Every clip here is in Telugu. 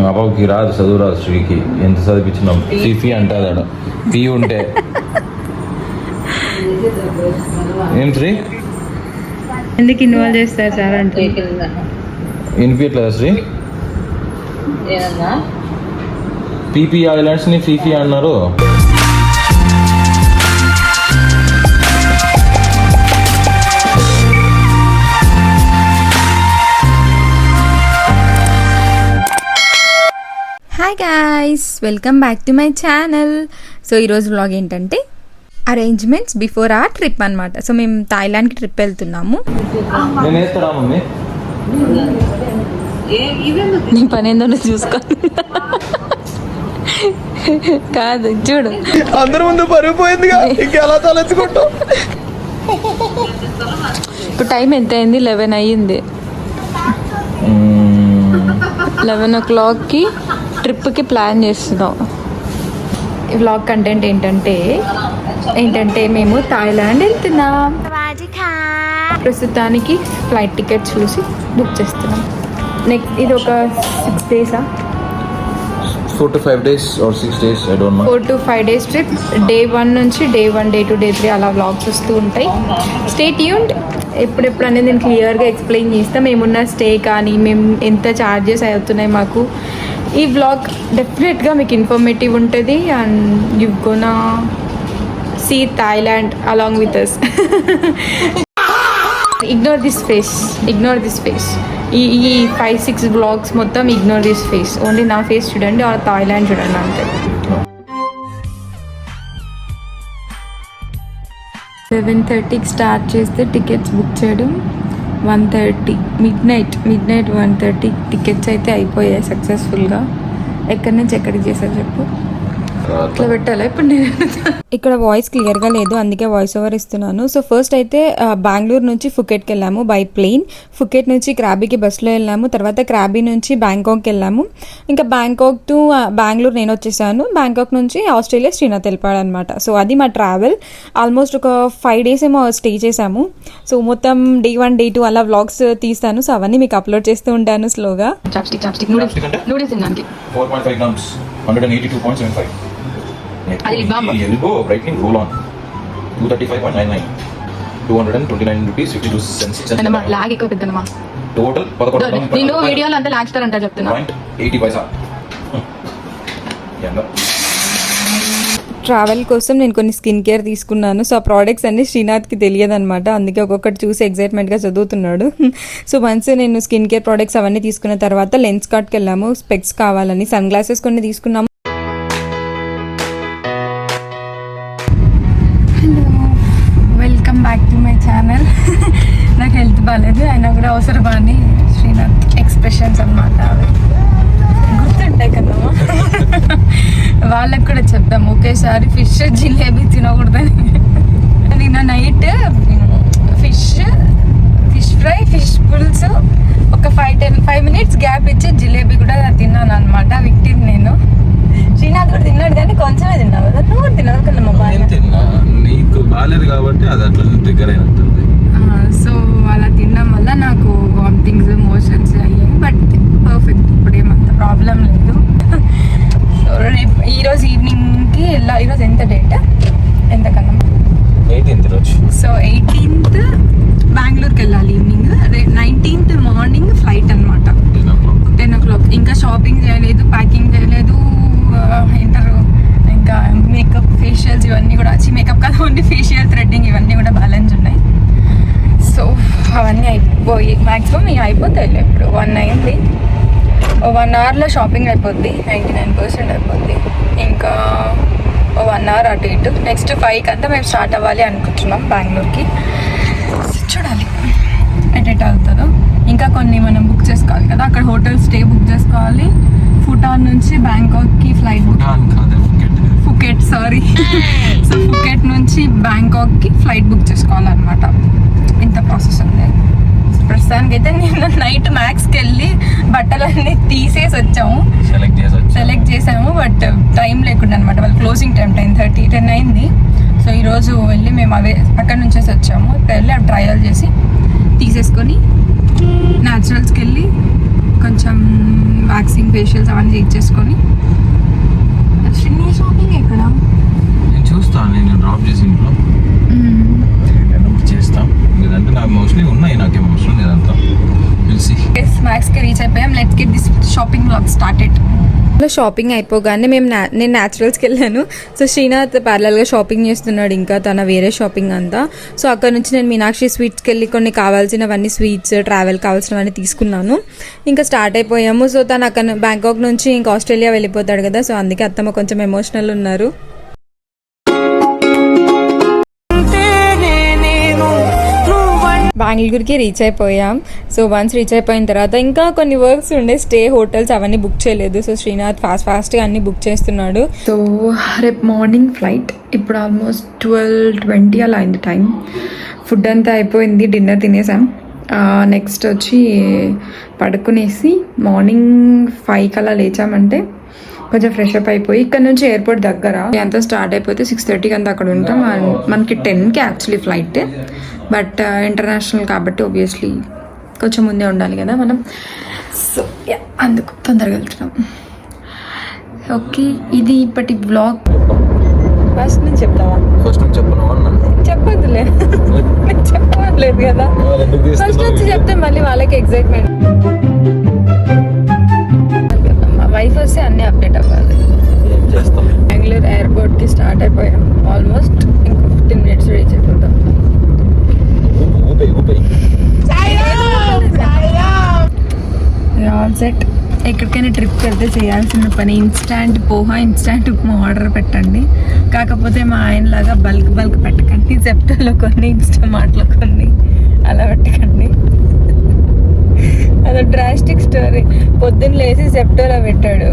అబ్బాకి రాదు, చదువు రాదు. శ్రీకి ఎంత చదివించినాం, ఫీ అంటాడు. ఫీ ఉంటే ఏం శ్రీ ఎందుకు ఇన్వాల్వ్ చేస్తారు సార్ అంటే వినిపించట్లేదా శ్రీ? పీపీ ఐలాండ్స్ ని ఫీ అన్నారు. Hi guys, welcome back to my channel. So ఈరోజు వ్లాగ్ ఏంటంటే అరేంజ్మెంట్స్ బిఫోర్ ఆ ట్రిప్ అనమాట. సో మేము థాయిలాండ్కి ట్రిప్ వెళ్తున్నాము. నీ పని ఏందో చూసుకో. కాదు చూడు, అందరి ముందు పరిగిపోయింది. ఎలా తలెచ్చుకుంటా. ఇప్పుడు టైం ఎంత అయింది? 11 అయ్యింది. 11 o'clockకి ట్రిప్కి ప్లాన్ చేస్తున్నాం. ఈ వ్లాగ్ కంటెంట్ ఏంటంటే మేము థాయిలాండ్ వెళ్తున్నాం. ప్రస్తుతానికి ఫ్లైట్ టికెట్ చూసి బుక్ చేస్తున్నాం. నెక్స్ట్ ఇది ఒక 6 days 4 to 5 days or 6 days, I don't know. 4 to 5 days trip. Day 1 నుంచి Day 1, Day 2, Day 3 అలా వ్లాగ్స్ వస్తూ ఉంటాయి. Stay tuned. ఎప్పుడెప్పుడు అనేది నేను క్లియర్గా ఎక్స్ప్లెయిన్ చేస్తాం. మేమున్న స్టే కానీ మేము ఎంత ఛార్జెస్ అవుతున్నాయి మాకు. ఈ వ్లాగ్ డెఫినెట్గా మీకు ఇన్ఫర్మేటివ్ ఉంటుంది and you gonna see Thailand along with us. Ignore this face. ఈ 5-6 వ్లాగ్స్ మొత్తం ఇగ్నోర్ దిస్ ఫేస్. ఓన్లీ నా ఫేస్ చూడండి, ఆ థాయిలాండ్ చూడండి అంతే. 11:30కి స్టార్ట్ చేస్తే టికెట్స్ బుక్ చేయడం 1:30 మిడ్ నైట్ 1:30 టికెట్స్ అయితే అయిపోయాయి సక్సెస్ఫుల్గా. ఎక్కడి నుంచి ఎక్కడికి చేశారు చెప్పు? ఇట్లా పెట్టాలా ఇప్పుడు నేను? ఇక్కడ వాయిస్ క్లియర్గా లేదు, అందుకే వాయిస్ ఓవర్ ఇస్తున్నాను. సో ఫస్ట్ అయితే బెంగళూరు నుంచి ఫుకెట్కి వెళ్ళాము బై ప్లేన్. ఫుకెట్ నుంచి క్రాబీకి బస్సులో వెళ్ళాము. తర్వాత క్రాబీ నుంచి బ్యాంకాక్కి వెళ్ళాము. ఇంకా బ్యాంకాక్ టు బెంగళూరు నేను వచ్చేసాను. బ్యాంకాక్ నుంచి ఆస్ట్రేలియా శ్రీనాథ్ వెళ్ళిపోయాడు అనమాట. సో అది మా ట్రావెల్. ఆల్మోస్ట్ ఒక 5 days ఏమో స్టే చేసాము. సో మొత్తం Day 1, Day 2 అలా వ్లాగ్స్ తీస్తాను. సో అవన్నీ మీకు అప్లోడ్ చేస్తూ ఉంటాను స్లోగా. నూడిల్స్ తినడానికి 4.5 grams 182.75. Elbow brightening roll on 235.99, 229 rupees 52 cents. Log ఎక్కువ పెద్దనమా. టోటల్ 11 నేను వీడియోలో అంతా లాగ్స్తారంట చెప్తున్నా. 80 paisa. ట్రావెల్ కోసం నేను కొన్ని స్కిన్ కేర్ తీసుకున్నాను. సో ఆ ప్రోడక్ట్స్ అన్ని శ్రీనాథ్కి తెలియదు అనమాట, అందుకే ఒక్కొక్కటి చూసి ఎక్సైట్మెంట్గా చదువుతున్నాడు. సో వన్స్ నేను స్కిన్ కేర్ ప్రోడక్ట్స్ అవన్నీ తీసుకున్న తర్వాత లెన్స్ కార్ట్కి వెళ్ళాము. స్పెక్స్ కావాలని సన్ గ్లాసెస్ కొన్ని తీసుకున్నాము. Welcome back to my channel. నాకు హెల్త్ బాగాలేదు, అయినా కూడా అవసరమని శ్రీనాథ్ ఎక్స్ప్రెషన్స్ అన్నమాట. అవి గుర్తుంటాయి కదమ్మా. వాళ్ళకు కూడా చెప్దాం ఒకేసారి ఫిష్ జిలేబీ తినకూడదని. నిన్న నైట్ ఫిష్ ఫ్రై, ఫిష్ పులుసు ఒక 5 minutes గ్యాప్ ఇచ్చి జిలేబీ కూడా తిన్నాను అనమాట. విక్టిమ్ నేను. శ్రీనాథ్ కూడా తిన్నాడు కానీ కొంచెమే తిన్నావు కదా, నువ్వు కూడా తిన్నావు కదమ్మా. నీకు బాగాలేదు కాబట్టి అది అట్లా దగ్గర అయినట్టుంది. సో అలా తినడం వల్ల నాకు వామిటింగ్స్, మోషన్స్ అయ్యాయి. బట్ పర్ఫెక్ట్, ఇప్పుడేమంత ప్రాబ్లం లేదు. సో రేపు ఈరోజు ఈవినింగ్కి ఈరోజు ఎంత డేట్? ఎంత కన్నా 18th రోజు. సో 18th బెంగళూరుకి వెళ్ళాలి ఈవినింగ్. 19th మార్నింగ్ ఫ్లైట్ అనమాట. 10 o'clock. ఇంకా షాపింగ్ చేయలేదు, ప్యాకింగ్ చేయలేదు, ఇంకా మేకప్, ఫేషియల్స్ ఇవన్నీ కూడా మేకప్ కాదు, ఓన్లీ ఫేషియల్, థ్రెడ్డింగ్ ఇవన్నీ కూడా బ్యాలెన్స్ ఉన్నాయి. సో అవన్నీ అయిపోయి మ్యాక్సిమం ఇక అయిపోతాయి. ఇప్పుడు 1 అయింది. 1 hourలో షాపింగ్ అయిపోద్ది, 99% అయిపోద్ది. ఇంకా 1 hour అటు ఇటు. నెక్స్ట్ 5కి అంతా మేము స్టార్ట్ అవ్వాలి అనుకుంటున్నాం బెంగళూరుకి. చూడాలి ఎట్ అవుతుందో. ఇంకా కొన్ని మనం బుక్ చేసుకోవాలి కదా, అక్కడ హోటల్ స్టే బుక్ చేసుకోవాలి. ఫుటాన్ నుంచి బ్యాంకాక్కి ఫ్లైట్ ఫుకెట్ సో ఫుకెట్ నుంచి బ్యాంకాక్కి ఫ్లైట్ బుక్ చేసుకోవాలన్నమాట. ఇంత ప్రాసెస్ ఉంది. ప్రస్తుతానికి అయితే నేను నైట్ మ్యాక్స్కి వెళ్ళి బట్టలన్నీ తీసేసి వచ్చాము, సెలెక్ట్ చేసాము. బట్ టైం లేకుండా అనమాట, వాళ్ళు క్లోజింగ్ టైం 10 అయింది. సో ఈరోజు వెళ్ళి మేము అవే అక్కడ నుంచేసి వచ్చాము. ఇక్కడ వెళ్ళి అవి ట్రయల్ చేసి తీసేసుకొని న్యాచురల్స్కి వెళ్ళి ఒక స్క్రబ్బింగ్ ఫేషియల్స్ అవన్నీ ఇచ్చేసుకొని షాపింగ్ ఎక్కడ నేను చూస్తాను, నేను డ్రాప్ చేసి ఇంట్లో చేస్తాం. లేదంటే నాకు మోస్ట్లీ ఉన్నాయి, నాకేం అవసరం లేదంతా తెలిసి. మ్యాక్స్కి రీచ్ అయిపోయాం. Let's get this shopping vlog started. Shopping అయిపోగానే నేను న్యాచురల్స్కి వెళ్ళాను. సో శ్రీనాథ్ ప్యారలల్గా షాపింగ్ చేస్తున్నాడు, ఇంకా తన వేరే షాపింగ్ అంతా. సో అక్కడ నుంచి నేను మీనాక్షి స్వీట్స్కి వెళ్ళి కొన్ని కావాల్సినవన్నీ స్వీట్స్ ట్రావెల్ కావాల్సినవన్నీ తీసుకున్నాను. ఇంకా స్టార్ట్ అయిపోయాము. సో తను అక్కడ బ్యాంకాక్ నుంచి ఇంకా ఆస్ట్రేలియా వెళ్ళిపోతాడు కదా, సో అందుకే అత్తమ్మ కొంచెం ఎమోషనల్ ఉన్నారు. బెంగళూరుకి రీచ్ అయిపోయాం. సో వన్స్ రీచ్ అయిపోయిన తర్వాత ఇంకా కొన్ని వర్క్స్ ఉండే, స్టే హోటల్స్ అవన్నీ బుక్ చేయలేదు. సో శ్రీనాథ్ ఫాస్ట్గా అన్నీ బుక్ చేస్తున్నాడు. సో రేపు మార్నింగ్ ఫ్లైట్. ఇప్పుడు ఆల్మోస్ట్ 12:20 అలా అయింది టైం. ఫుడ్ అంతా అయిపోయింది, డిన్నర్ తినేసాం. నెక్స్ట్ వచ్చి పడుకునేసి మార్నింగ్ 5 అలా లేచామంటే కొంచెం ఫ్రెష్ అప్ అయిపోయి ఇక్కడ నుంచి ఎయిర్పోర్ట్ దగ్గర అంతా స్టార్ట్ అయిపోతే 6:30కి అంతా అక్కడ ఉంటాం. మనకి 10కి యాక్చువల్లీ ఫ్లైట్, బట్ ఇంటర్నేషనల్ కాబట్టి ఆబ్వియస్లీ కొంచెం ముందే ఉండాలి కదా మనం. సో అందుకు తొందరగా వెళ్తున్నాం. ఓకే, ఇది ఇప్పటి బ్లాగ్. ఫస్ట్ నుంచి చెప్తావా? ఫస్ట్ నుంచి చెప్పొద్దులే, చెప్పలేదు కదా. ఫస్ట్ నుంచి చెప్తే మళ్ళీ వాళ్ళకి ఎగ్జైట్మెంట్. వైఫ్ వస్తే అన్నీ అప్డేట్ అవ్వాలి. బెంగళూరు ఎయిర్పోర్ట్కి స్టార్ట్ అయిపోయాం. ఆల్మోస్ట్ ఇంకో 15 minutes రీచ్ అయిపోతాం. All set. ఎక్కడికైనా ట్రిప్కి వెళ్తే చేయాల్సిన పని instant poha, instant upma order పెట్టండి. కాకపోతే మా ఆయనలాగా బల్క్ పెట్టకండి. జెప్టోలో కొన్ని, ఇన్స్టామార్ట్లో కొన్ని అలా పెట్టకండి. అదో డ్రాస్టిక్ స్టోరీ. పొద్దున్న లేసి జెప్టోలో పెట్టాడు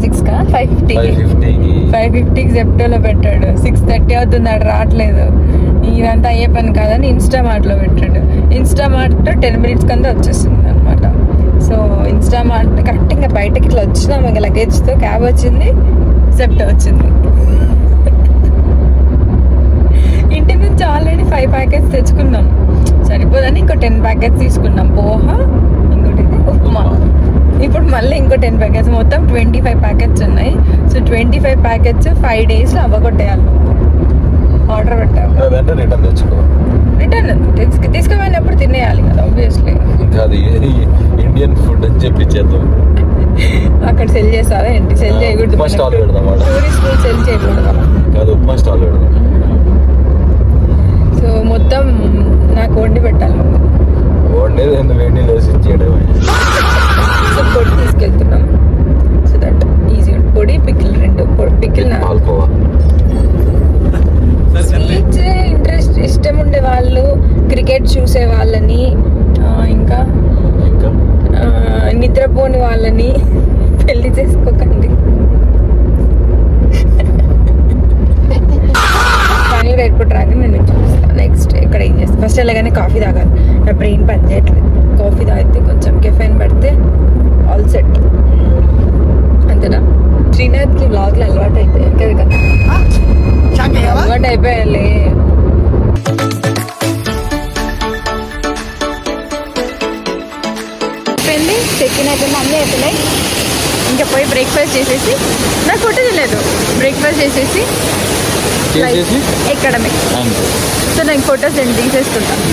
6కా 5:50కి జెప్టోలో పెట్టాడు. 6:30 అవుతుంది, అక్కడ రావట్లేదు. ఇదంతా అయ్యే పని కాదని ఇన్స్టామార్ట్లో పెట్టాడు. ఇన్స్టామార్ట్లో 10 minutes కంతా వచ్చేస్తుంది అనమాట. సో ఇన్స్టామార్ట్ కరెక్ట్ ఇంకా బయటకి ఇట్లా వచ్చినాం. ఇంకా లగేజ్తో క్యాబ్ వచ్చింది, జెప్టో వచ్చింది. ఇంటి నుంచి ఆల్రెడీ 5 ప్యాకెట్స్ తెచ్చుకున్నాం, సరిపోదని ఇంకో 10 ప్యాకెట్స్ తీసుకున్నాం. పోహా, ఇంకోటి ఉప్మా. ఇప్పుడు మళ్ళీ ఇంకో 10 ప్యాకెట్స్, మొత్తం 25 ప్యాకెట్స్ ఉన్నాయి. So 25 packets 5 daysలో అవ్వగొట్టేయాలి. ఆర్డర్ పెట్టాము, రిటర్న్ తీసుకుపోయినప్పుడు తినేయాలి కదా ఆబ్వియస్లీ. ఇండియన్ ఫుడ్ అని చెప్పి చేద్దాం. అక్కడ సెల్ చేస్తారా ఏంటి? సెల్ చేయకూడదు, టూరిస్ట్ సెల్ చేయకూడదు కాదు, ఉప్మా స్టాల్ పెడదాం. సో మొత్తం నాకు వండి పెట్టాలి. వండేది వేడి లేసి చేయడం. సో పొడి తీసుకెళ్తున్నాం, సో దట్ ఈజీ. పొడి పికిల్, 2 పికిల్. స్వీట్స్ ఇష్టం ఉండే వాళ్ళు, క్రికెట్ చూసే వాళ్ళని, ఇంకా నిద్రపోని వాళ్ళని పెళ్లి చేసుకోకండి. బెంగళూరు ఎయిర్పోర్ట్ రాగానే నేను చూస్తాను నెక్స్ట్ ఇక్కడ ఏం చేస్తాను. ఫస్ట్ అలాగానే కాఫీ తాగాలి, నా బ్రెయిన్ పని చేయట్లేదు. కాఫీ తాగితే కొంచెం కెఫైన్ పడితే ఆల్ సెట్. అంతేనా? శ్రీనాథ్కి వ్లాగ్లు అలవాటు అయిపోయాయి కదా, అలవాటు అయిపోయాలి. చెక్కిన్ అయిపోయింది, అన్నీ అయిపోయినాయి. ఇంకా పోయి బ్రేక్ఫాస్ట్ చేసేసి, నాకు ఫోటో తెలియదు, బ్రేక్ఫాస్ట్ చేసేసి ఎక్కడమే. సో నేను ఫొటోస్ నేను తీసేసుకుంటాను.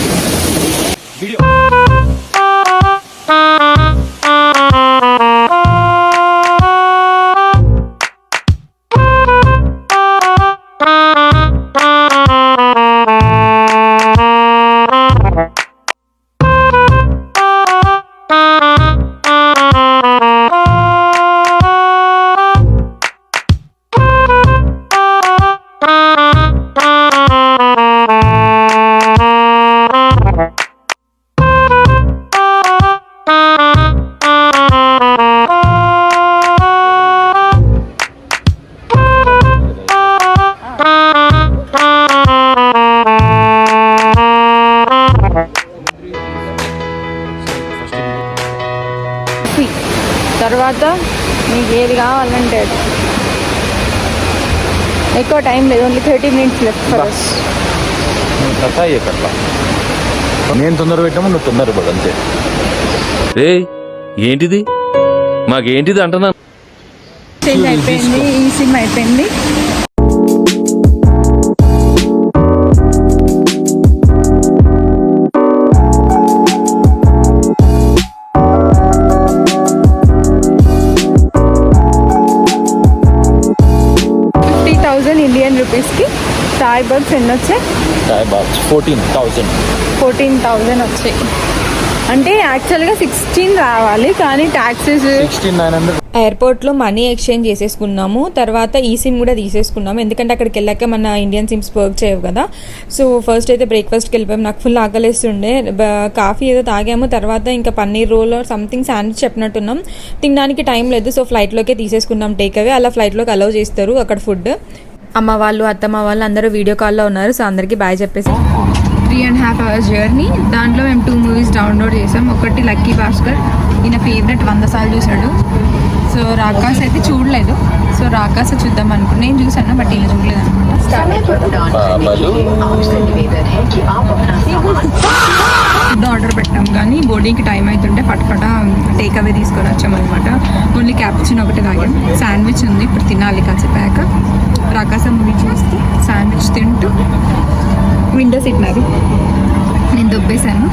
తర్వాత మీకు ఏది కావాలంటే ఎక్కువ టైం లేదు, only 30 minutes left for us. నేను తొందర పెట్టాము, నువ్వు తొందర పడు అంతే. ఏంటిది? మాకేంటిది అంటున్నా. చేంజ్ అయిపోయింది, ఈ సిమ్ అయిపోయింది. ఇండియన్ రూపీస్కి టాయ్ బర్డ్స్ ఎన్ని వచ్చాయి? 14,000 వచ్చాయి. అంటే యాక్చువల్గా 16 రావాలి, కానీ ట్యాక్సెస్ 16,900. ఎయిర్పోర్ట్లో మనీ ఎక్స్చేంజ్ చేసేసుకున్నాము. తర్వాత ఈ సిమ్ కూడా తీసేసుకున్నాము, ఎందుకంటే అక్కడికి వెళ్ళాక మన ఇండియన్ సిమ్స్ వర్క్ చేయవు కదా. సో ఫస్ట్ అయితే బ్రేక్ఫాస్ట్కి వెళ్ళిపోయాము. నాకు ఫుల్ ఆకలిస్తుండే. కాఫీ ఏదో తాగాము. తర్వాత ఇంకా పన్నీర్ రోల్ సంథింగ్ శాండ్విచ్ చెప్పినట్టున్నాం. తినడానికి టైం లేదు, సో ఫ్లైట్లోకే తీసేసుకున్నాం టేక్ అవే. అలా ఫ్లైట్లోకి అలౌ చేస్తారు అక్కడ ఫుడ్. అమ్మ వాళ్ళు, అత్తమ్మ వాళ్ళు అందరూ వీడియో కాల్లో ఉన్నారు. సో అందరికీ బాయ్ చెప్పేసి 3.5 hours జర్నీ. దాంట్లో మేము 2 movies డౌన్లోడ్ చేసాం. ఒకటి లక్కీ భాస్కర్, ఈయన ఫేవరెట్ 100 సార్లు చూసాడు. సో రాకాస్ అయితే చూడలేదు. సో రాకాస్ చూద్దాం అనుకున్నా. నేను చూసాను, బట్ ఈయన చూడలేదు అనమాట. ఫుడ్ ఆర్డర్ పెట్టాం, కానీ బోర్డింగ్కి టైం అవుతుంటే పటపట టేక్ అవే తీసుకొని వచ్చామన్నమాట. ఓన్లీ క్యాప్చిన్ ఒకటి తాగాం. శాండ్విచ్ ఉంది, ఇప్పుడు తినాలి కాసేపాక. రాకాస మూవీ చూస్తూ శాండ్విచ్ తింటూ విండో సీట్ నాది, నేను దొబ్బేశాను.